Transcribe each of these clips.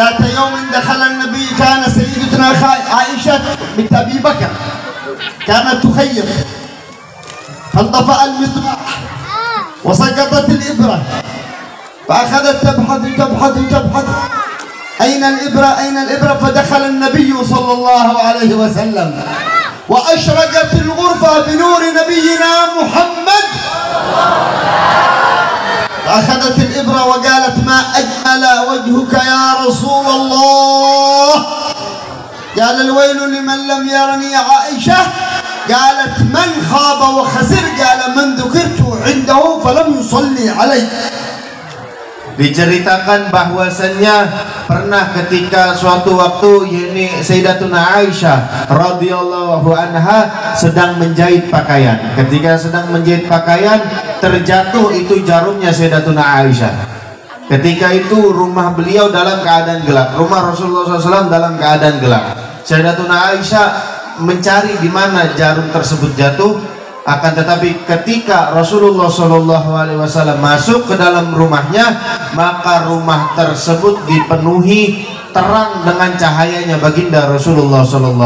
ذات يوم دخل النبي كان سيدتنا عائشة بنت أبي بكر كانت تخيط فانطفأ المصباح وسقطت الإبرة فأخذت تبحث أين الإبرة أين الإبرة فدخل النبي صلى الله عليه وسلم وأشرقت الغرفة بنور نبينا محمد فأخذت الإبرة وقالت ما أجمل وجهك يا رسول الله قال الويل لمن لم يرني عائشة قالت من خاب وخسر قال من ذكرت عنده فلم يصلي عليه. Diceritakan bahwasannya pernah ketika suatu waktu yakni Sayyidatuna Aisyah radhiyallahu anha sedang menjahit pakaian. Ketika sedang menjahit pakaian terjatuh itu jarumnya Sayyidatuna Aisyah. Ketika itu rumah beliau dalam keadaan gelap, rumah Rasulullah SAW dalam keadaan gelap. Sayyidatuna Aisyah mencari di mana jarum tersebut jatuh. Akan tetapi ketika Rasulullah SAW masuk ke dalam rumahnya, maka rumah tersebut dipenuhi terang dengan cahayanya baginda Rasulullah SAW.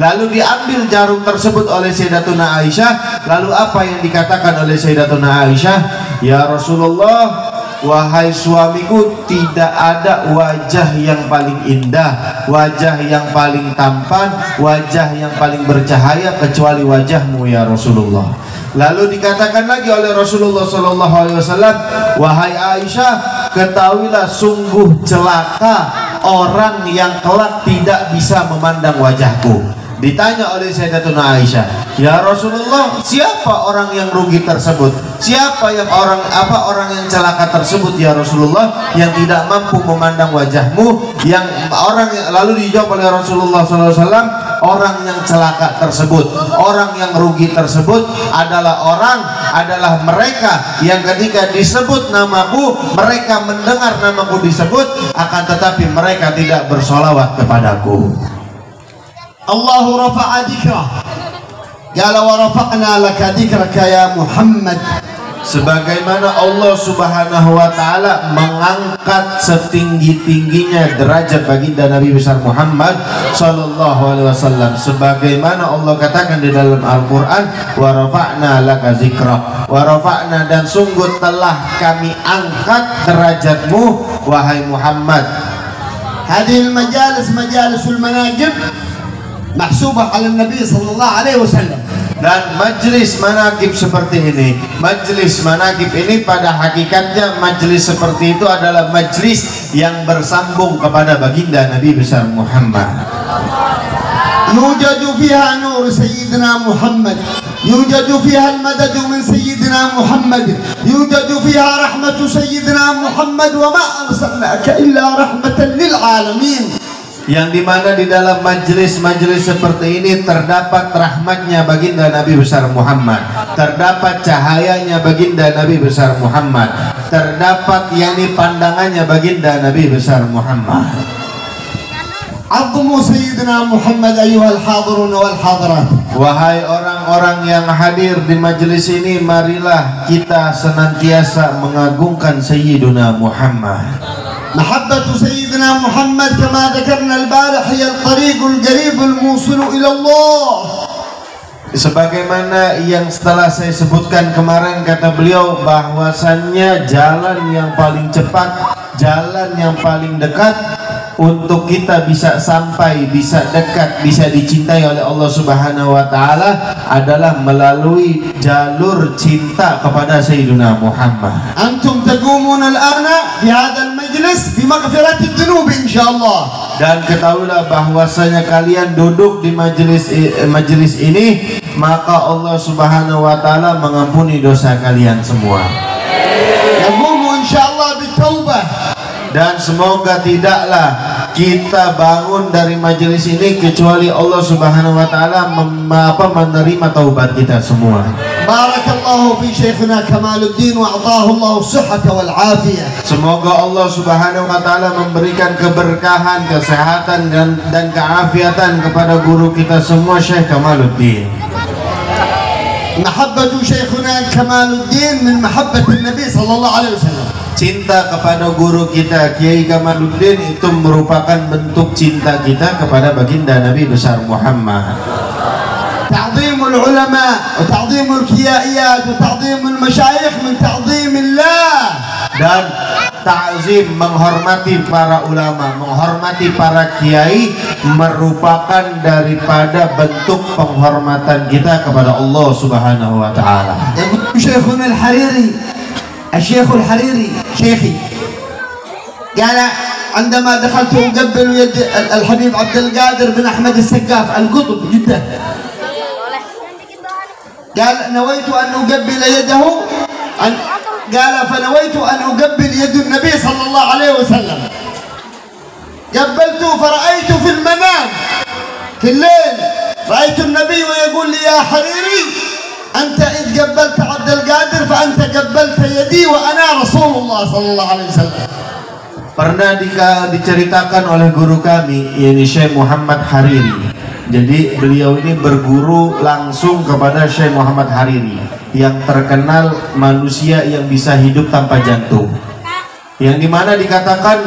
Lalu diambil jarum tersebut oleh Sayyidatuna Aisyah. Lalu apa yang dikatakan oleh Sayyidatuna Aisyah? Ya Rasulullah, wahai suamiku, tidak ada wajah yang paling indah, wajah yang paling tampan, wajah yang paling bercahaya kecuali wajahmu ya Rasulullah. Lalu dikatakan lagi oleh Rasulullah SAW, wahai Aisyah, ketahuilah sungguh celaka orang yang kelak tidak bisa memandang wajahku. Ditanya oleh Sayyidatuna Aisyah, ya Rasulullah, siapa orang yang rugi tersebut? Siapa yang orang yang celaka tersebut ya Rasulullah, yang tidak mampu memandang wajahmu? Lalu dijawab oleh Rasulullah SAW, orang yang celaka tersebut, orang yang rugi tersebut adalah mereka yang ketika disebut namaku, mereka mendengar namaku disebut, akan tetapi mereka tidak bersolawat kepadaku. الله رفع ذكره قال ورفعنا لك ذكرك يا محمد. Sebagaimana Allah Subhanahu wa taala mengangkat setinggi-tingginya derajat baginda Nabi besar Muhammad sallallahu alaihi wasallam, sebagaimana Allah katakan di dalam Al-Qur'an, wa rafa'na laka dzikra, wa rafa'na, dan sungguh telah kami angkat derajatmu wahai Muhammad. Hadhihi al-majalis majalisul manaqib mahsubah ala Nabi sallallahu alaihi wasallam. Dan majlis manaqib seperti ini, majlis manaqib ini pada hakikatnya majlis seperti itu adalah majlis yang bersambung kepada baginda Nabi besar Muhammad. Yujadu fiha nur sayyidina Muhammad, yujadu fiha al-madad min sayyidina Muhammad, yujadu fiha rahmatu sayyidina Muhammad, wa ma arsalnaka illa rahmatan lil alamin. Yang dimana di dalam majlis-majlis seperti ini terdapat rahmatnya baginda Nabi besar Muhammad, terdapat cahayanya baginda Nabi besar Muhammad, terdapat yakni pandangannya baginda Nabi besar Muhammad. Azmu sayyidina Muhammad ayyuhal hadirun wal hadirat. Wahai orang-orang yang hadir di majlis ini, marilah kita senantiasa mengagungkan Sayyiduna Muhammad. محبة سيدنا محمد كما ذكرنا البارح هي الطريق القريب الموصل إلى الله. Sebagaimana yang setelah saya sebutkan kemarin, kata beliau bahwasannya jalan yang paling cepat, jalan yang paling dekat untuk kita bisa sampai, bisa dekat, bisa dicintai oleh Allah Subhanahu wa taala adalah melalui jalur cinta kepada Sayyidina Muhammad. Antum taqumuna al-ana fi hadzal majlis bi maghfirati dzunub insyaallah. Dan ketahuilah bahwasanya kalian duduk di majelis ini, maka Allah Subhanahu wa taala mengampuni dosa kalian semua. Yaqumu insyaallah bitaubah. Dan semoga tidaklah kita bangun dari majelis ini kecuali Allah Subhanahu wa taala menerima taubat kita semua. Barakallahu fi Syekhina Kamaluddin wa a'tahu Allah as-sihhata wal afiyah. Semoga Allah Subhanahu wa taala memberikan keberkahan, kesehatan dan keafiatan kepada guru kita semua Syekh Kamaluddin. Mahabbatu Syekhina Kamaluddin min mahabbati Nabi sallallahu alaihi wasallam. cinta kepada guru kita Kiai Kamaluddin itu merupakan bentuk cinta kita kepada baginda Nabi besar Muhammad. تعظيم العلماء وتعظيم الكيائيات وتعظيم المشايخ من تعظيم الله. Dan ta'zim, menghormati para ulama, menghormati para kiai merupakan daripada bentuk penghormatan kita kepada Allah Subhanahu wa taala. شيخنا الحريري الشيخ الحريري شيخي قال عندما دخلت أقبل يد الحبيب عبد القادر بن أحمد السقاف القطب جدا، قال نويت أن أقبل يده قال فنويت أن أقبل يد النبي صلى الله عليه وسلم. قبلته فرأيت في المنام في الليل رأيت النبي ويقول لي يا حريري أنت إذ قبلت عبد القادر فأنت قبلت يدي وأنا رسول الله صلى الله عليه وسلم. Pernah diceritakan oleh guru kami, yakni Syekh Muhammad Hariri. Jadi beliau ini berguru langsung kepada Syekh Muhammad Hariri yang terkenal manusia yang bisa hidup tanpa jantung. Yang dimana dikatakan,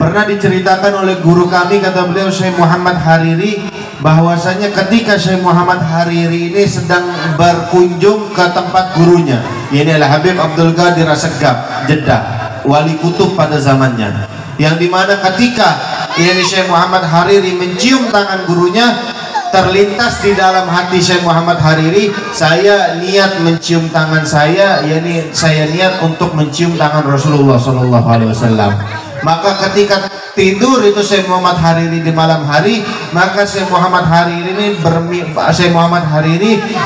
pernah diceritakan oleh guru kami, kata beliau Syekh Muhammad Hariri, bahwasanya ketika Syekh Muhammad Hariri ini sedang berkunjung ke tempat gurunya, yakni Al-Habib Abdul Qadir As-Segaf, Jeddah, wali kutub pada zamannya, yang dimana ketika yakni Syekh Muhammad Hariri mencium tangan gurunya, terlintas di dalam hati Syekh Muhammad Hariri, saya niat mencium tangan saya, yakni saya niat untuk mencium tangan Rasulullah SAW. Maka ketika tidur itu Syekh Muhammad Hariri di malam hari, maka Syekh Muhammad Hariri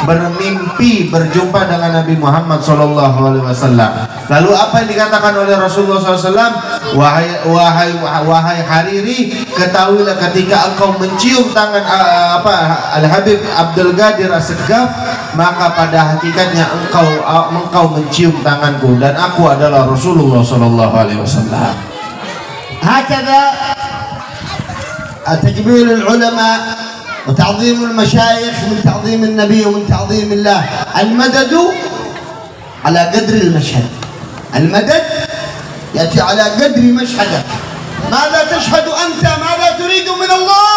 bermimpi berjumpa dengan Nabi Muhammad SAW. Lalu apa yang dikatakan oleh Rasulullah SAW? Wahai Hariri, ketahuilah ketika engkau mencium tangan Al-Habib Abdul Qadir As-Segaf, maka pada hakikatnya engkau mencium tanganku dan aku adalah Rasulullah SAW. هكذا تجميل العلماء وتعظيم المشايخ من تعظيم النبي ومن تعظيم الله. المدد على قدر المشهد، المدد يأتي على قدر مشهدك. ماذا تشهد أنت؟ ماذا تريد من الله؟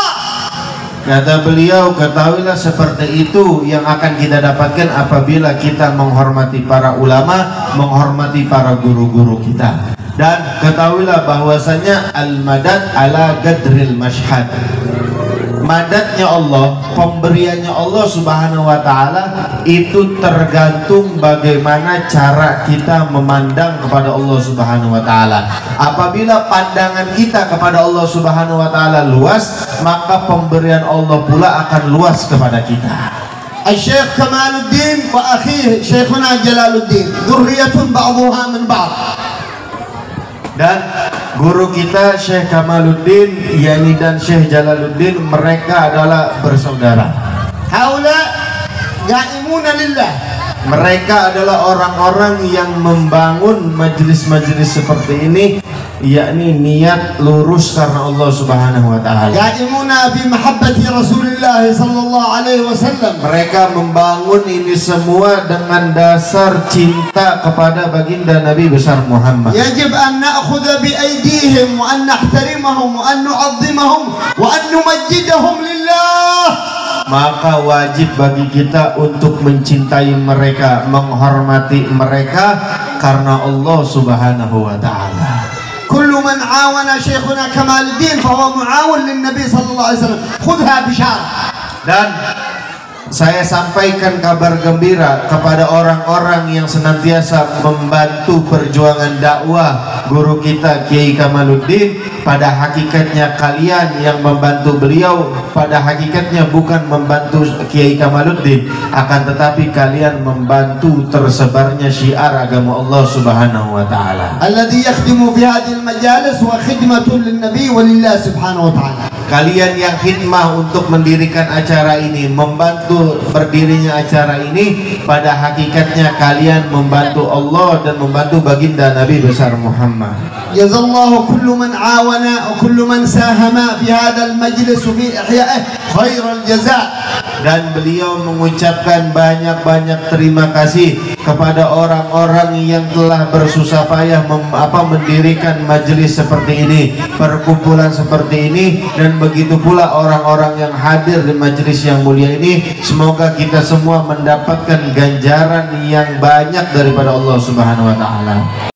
Kata beliau, ketahuilah seperti itu yang akan kita dapatkan apabila kita menghormati para ulama, menghormati para guru-guru kita. Dan ketahuilah bahwasanya al-madad ala qadril mashhad. Madatnya Allah, pemberiannya Allah Subhanahu wa taala itu tergantung bagaimana cara kita memandang kepada Allah Subhanahu wa taala. Apabila pandangan kita kepada Allah Subhanahu wa taala luas, maka pemberian Allah pula akan luas kepada kita. Syekh Kamaluddin wa akhihi Syekhuna Jalaluddin dzurriyyatun ba'dhuha min ba'd. Dan guru kita Syekh Kamaluddin yani dan Syekh Jalaluddin, mereka adalah bersaudara. Haula qa'imuna lillah. Mereka adalah orang-orang yang membangun majelis-majelis seperti ini, yakni niat lurus karena Allah Subhanahu wa taala. Qa'imuna fi mahabbati Rasulillah sallallahu alaihi wasallam. Mereka membangun ini semua dengan dasar cinta kepada baginda Nabi besar Muhammad. Yajib an na'khudha bi aydihim wa an nahtarimahum wa an nu'azzimahum wa an numajjidahum lillah. Maka wajib bagi kita untuk mencintai mereka, menghormati mereka karena Allah Subhanahu wa taala. Kullu man awana Syekhuna Kamaluddin fa huwa mu'awin lin Nabi sallallahu alaihi wasallam. Khudha bishar. Dan saya sampaikan kabar gembira kepada orang-orang yang senantiasa membantu perjuangan dakwah guru kita Kiai Kamaluddin. Pada hakikatnya kalian yang membantu beliau, pada hakikatnya bukan membantu Kiai Kamaluddin, akan tetapi kalian membantu tersebarnya syiar agama Allah Subhanahu wa taala. Alladhi yakhdimu fi hadhihi al-majalis wa khidmatun lin-nabi wa lillah subhanahu wa taala. Kalian yang khidmah untuk mendirikan acara ini, membantu berdirinya acara ini, pada hakikatnya kalian membantu Allah dan membantu baginda Nabi besar Muhammad. Jazallahu kullu man awana wa kullu man sahama fi hadzal majlis wa fi ihya'ihi khairal jazaa. dan beliau mengucapkan banyak-banyak terima kasih kepada orang-orang yang telah bersusah payah mendirikan majelis seperti ini, perkumpulan seperti ini, dan begitu pula orang-orang yang hadir di majelis yang mulia ini. Semoga kita semua mendapatkan ganjaran yang banyak daripada Allah Subhanahu wa taala.